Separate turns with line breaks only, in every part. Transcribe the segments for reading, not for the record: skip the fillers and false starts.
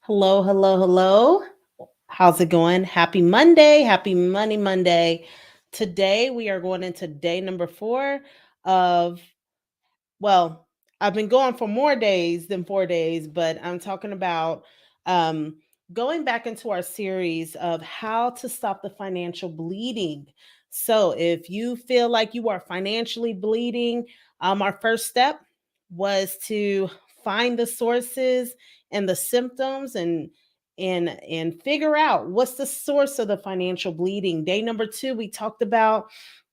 Hello, hello, hello. How's it going? Happy Monday. Happy Money Monday. Today we are going into day number 4 of, well, I've been going for more days than 4 days, but I'm talking about um, going back into our series of how to stop the financial bleeding. So, if you feel like you are financially bleeding, our first step was to find the sources and the symptoms and figure out what's the source of the financial bleeding. Day number 2, we talked about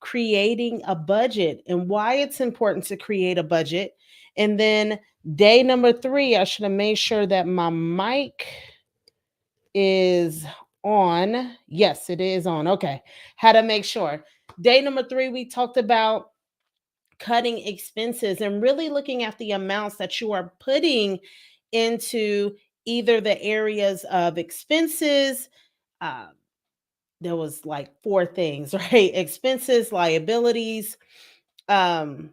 creating a budget and why it's important to create a budget. And then day number 3, I should have made sure that my mic is on. Yes, it is on. Okay. How to make sure. Day number 3, we talked about cutting expenses and really looking at the amounts that you are putting into either the areas of expenses. Uh, there was like 4 things, right? Expenses, liabilities, um,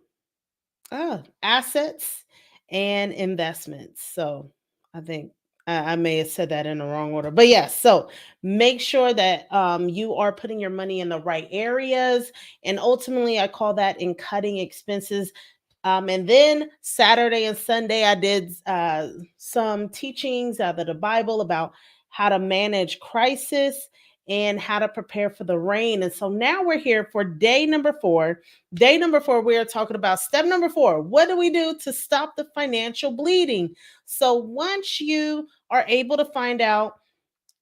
assets and investments. So I think I may have said that in the wrong order, but yes. So make sure that you are putting your money in the right areas, and ultimately, I call that in cutting expenses. And then Saturday and Sunday, I did some teachings out of the Bible about how to manage crisis and how to prepare for the rain. And so now we're here for day number 4. Day number 4, we are talking about step number 4. What do we do to stop the financial bleeding? So once you are able to find out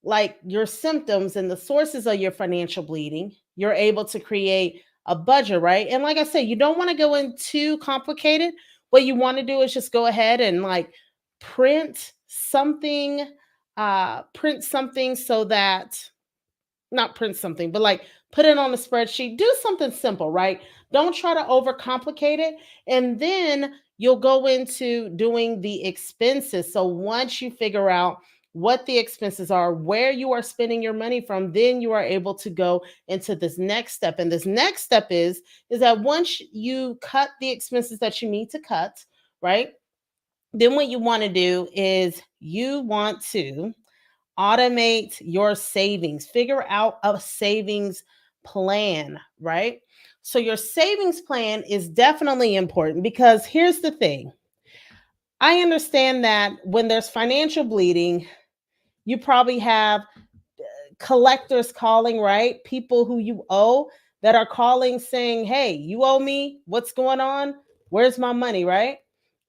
like your symptoms and the sources of your financial bleeding, you're able to create a budget, right? And like I said, you don't want to go in too complicated. What you want to do is just go ahead and like print something, print something so that not print something, but like put it on a spreadsheet. Do something simple, right? Don't try to overcomplicate it. And then you'll go into doing the expenses. So once you figure out what the expenses are, where you are spending your money from, then you are able to go into this next step. And this next step is that once you cut the expenses that you need to cut, right? Then what you want to do is you want to automate your savings, figure out a savings plan, right? So, your savings plan is definitely important because here's the thing, I understand that when there's financial bleeding, you probably have collectors calling, right? People who you owe that are calling saying, hey, you owe me. What's going on? Where's my money, right?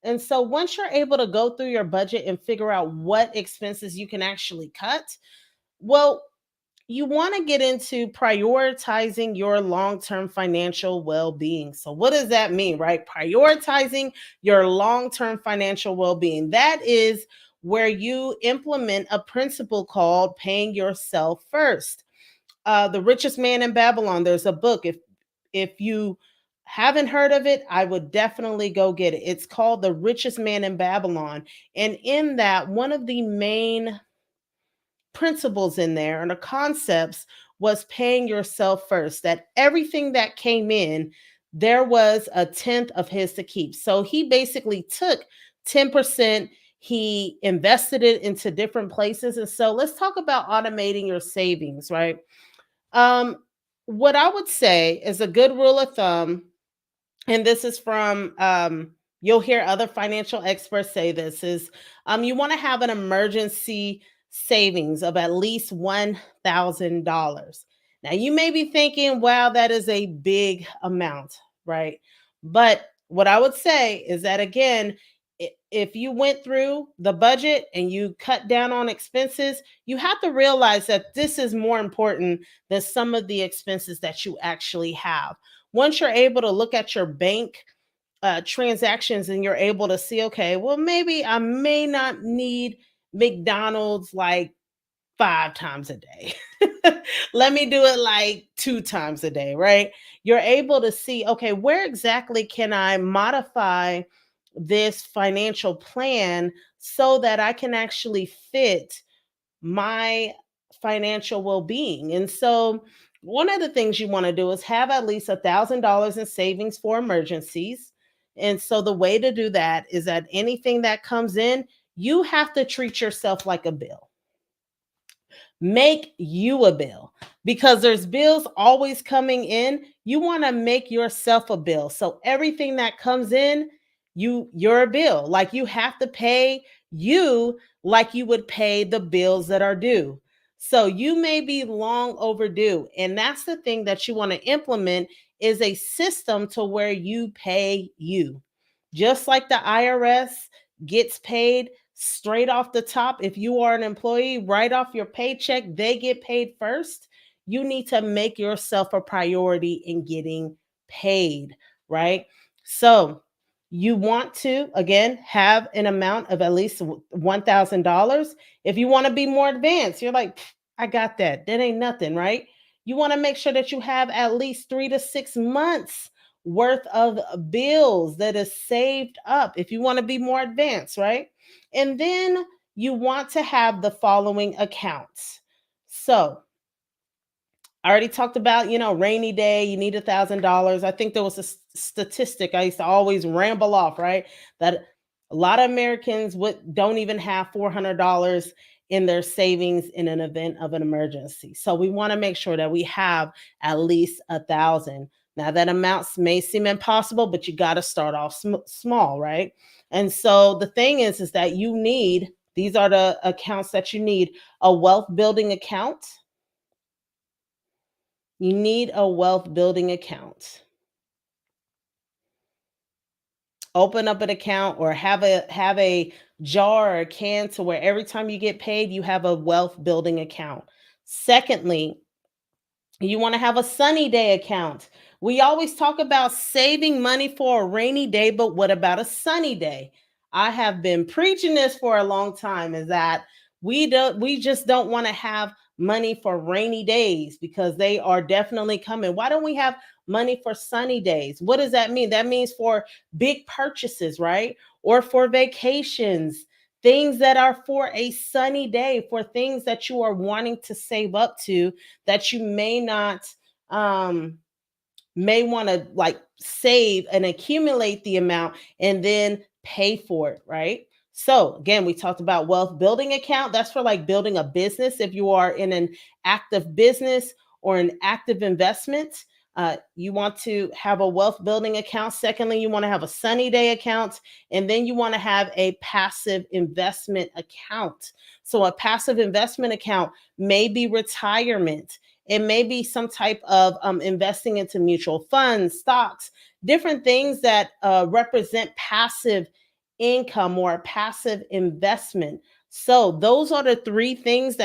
And so once you're able to go through your budget and figure out what expenses you can actually cut, well, you want to get into prioritizing your long term financial well being. So, what does that mean, right? Prioritizing your long term financial well being. That is where you implement a principle called paying yourself first. The Richest Man in Babylon, there's a book. If you haven't heard of it, I would definitely go get it. It's called The Richest Man in Babylon. And in that, one of the main principles in there and the concepts was paying yourself first, that everything that came in, there was a tenth of his to keep. So he basically took 10%, he invested it into different places. And so let's talk about automating your savings, right? Um, what I would say is a good rule of thumb, and this is from you'll hear other financial experts say this, is you want to have an emergency savings of at least $1,000. Now you may be thinking, wow, that is a big amount, right? But what I would say is that again, if you went through the budget and you cut down on expenses, you have to realize that this is more important than some of the expenses that you actually have. Once you're able to look at your bank transactions and you're able to see, okay, well, maybe I may not need McDonald's like 5 times a day. Let me do it like 2 times a day, right? You're able to see, okay, where exactly can I modify this financial plan so that I can actually fit my financial well-being. And so one of the things you want to do is have at least $1,000 in savings for emergencies. And so the way to do that is that anything that comes in, You have to treat yourself like a bill. Make you a bill because there's bills always coming in. You want to make yourself a bill. So everything that comes in, you're a bill. Like you have to pay you like you would pay the bills that are due. So you may be long overdue. And that's the thing that you want to implement is a system to where you pay you. Just like the IRS gets paid straight off the top. If you are an employee, right off your paycheck, they get paid first. You need to make yourself a priority in getting paid, right? So you want to, again, have an amount of at least $1,000. If you want to be more advanced, you're like, I got that. That ain't nothing, right? You want to make sure that you have at least 3 to 6 months worth of bills that is saved up if you want to be more advanced, right? And then you want to have the following accounts. So I already talked about, rainy day, you need $1,000. I think there was a statistic I used to always ramble off, right? That a lot of Americans don't even have $400 in their savings in an event of an emergency. So we want to make sure that we have at least 1,000. Now that amounts may seem impossible, but you got to start off small, right? And so the thing is that you need, these are the accounts that you need: a wealth building account. You need a wealth building account. Open up an account or have a jar or a can to where every time you get paid, you have a wealth building account. Secondly, you want to have a sunny day account. We always talk about saving money for a rainy day, but what about a sunny day? I have been preaching this for a long time, is that we just don't want to have money for rainy days because they are definitely coming. Why don't we have money for sunny days? What does that mean? That means for big purchases, right? Or for vacations, things that are for a sunny day, for things that you are wanting to save up to that you um may want to like save and accumulate the amount and then pay for it, right? So again, we talked about wealth building account. That's for like building a business. If you are in an active business or an active investment, you want to have a wealth building account. Secondly, you want to have a sunny day account, and then you want to have a passive investment account. So a passive investment account may be retirement. It may be some type of investing into mutual funds, stocks, different things that represent passive income or a passive investment. So those are the three accounts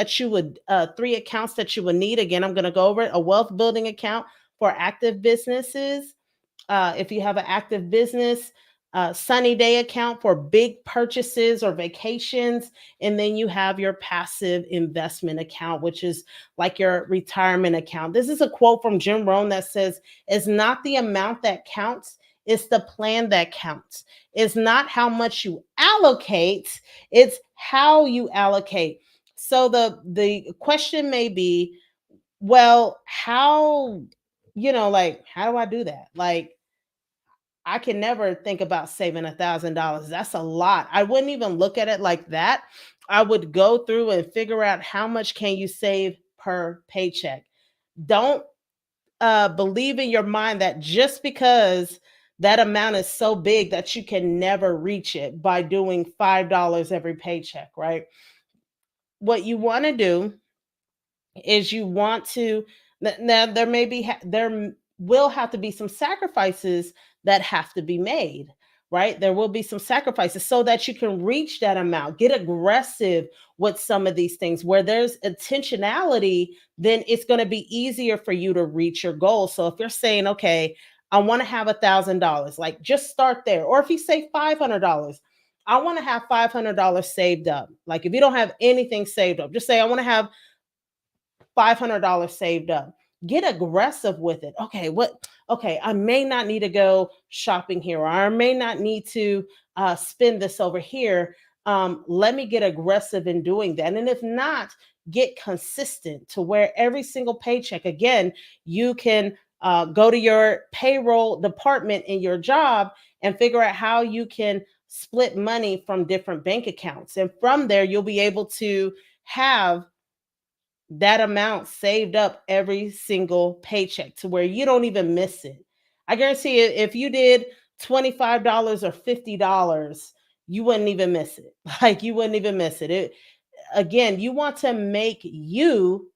that you would need. Again, I'm going to go over it: a wealth building account for active businesses, if you have an active business, sunny day account for big purchases or vacations, and then you have your passive investment account, which is like your retirement account. This is a quote from Jim Rohn that says, "It's not the amount that counts, it's the plan that counts. It's not how much you allocate, it's how you allocate." So the question may be, well, how do I do that? Like, I can never think about saving $1,000. That's a lot. I wouldn't even look at it like that. I would go through and figure out how much can you save per paycheck. Don't believe in your mind that just because that amount is so big that you can never reach it by doing $5 every paycheck, right? What you want to do is you want to, now there may be there will have to be some sacrifices that have to be made, right? There will be some sacrifices so that you can reach that amount. Get aggressive with some of these things. Where there's intentionality, then it's going to be easier for you to reach your goal. So if you're saying, okay, I want to have $1,000, like just start there. Or if you say $500, I want to have $500 saved up. Like if you don't have anything saved up, just say I want to have $500 saved up. Get aggressive with it. Okay, okay, I may not need to go shopping here, or I may not need to spend this over here. Let me get aggressive in doing that. And if not, get consistent to where every single paycheck, again, you can go to your payroll department in your job and figure out how you can split money from different bank accounts. And from there, you'll be able to have that amount saved up every single paycheck to where you don't even miss it. I guarantee you, if you did $25 or $50, you wouldn't even miss it. Like you wouldn't even miss it. Again, you want to make you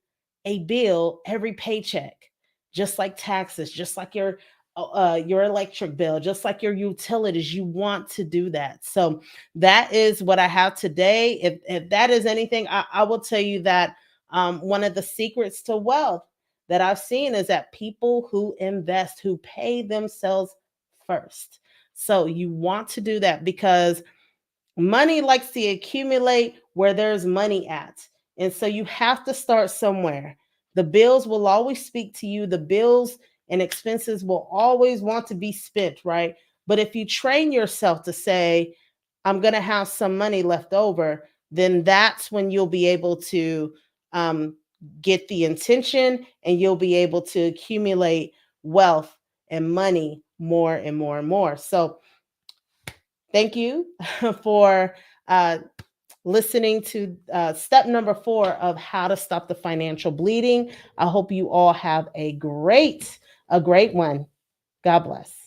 a bill every paycheck, just like taxes, just like your electric bill, just like your utilities. You want to do that. So that is what I have today. If that is anything, I will tell you that one of the secrets to wealth that I've seen is that people who invest, who pay themselves first. So you want to do that because money likes to accumulate where there's money at. And so you have to start somewhere. The bills will always speak to you. The bills and expenses will always want to be spent, right? But if you train yourself to say, I'm going to have some money left over, then that's when you'll be able to um, get the intention and you'll be able to accumulate wealth and money more and more and more. So, thank you for uh, listening to step number 4 of how to stop the financial bleeding. I hope you all have a great one. God bless.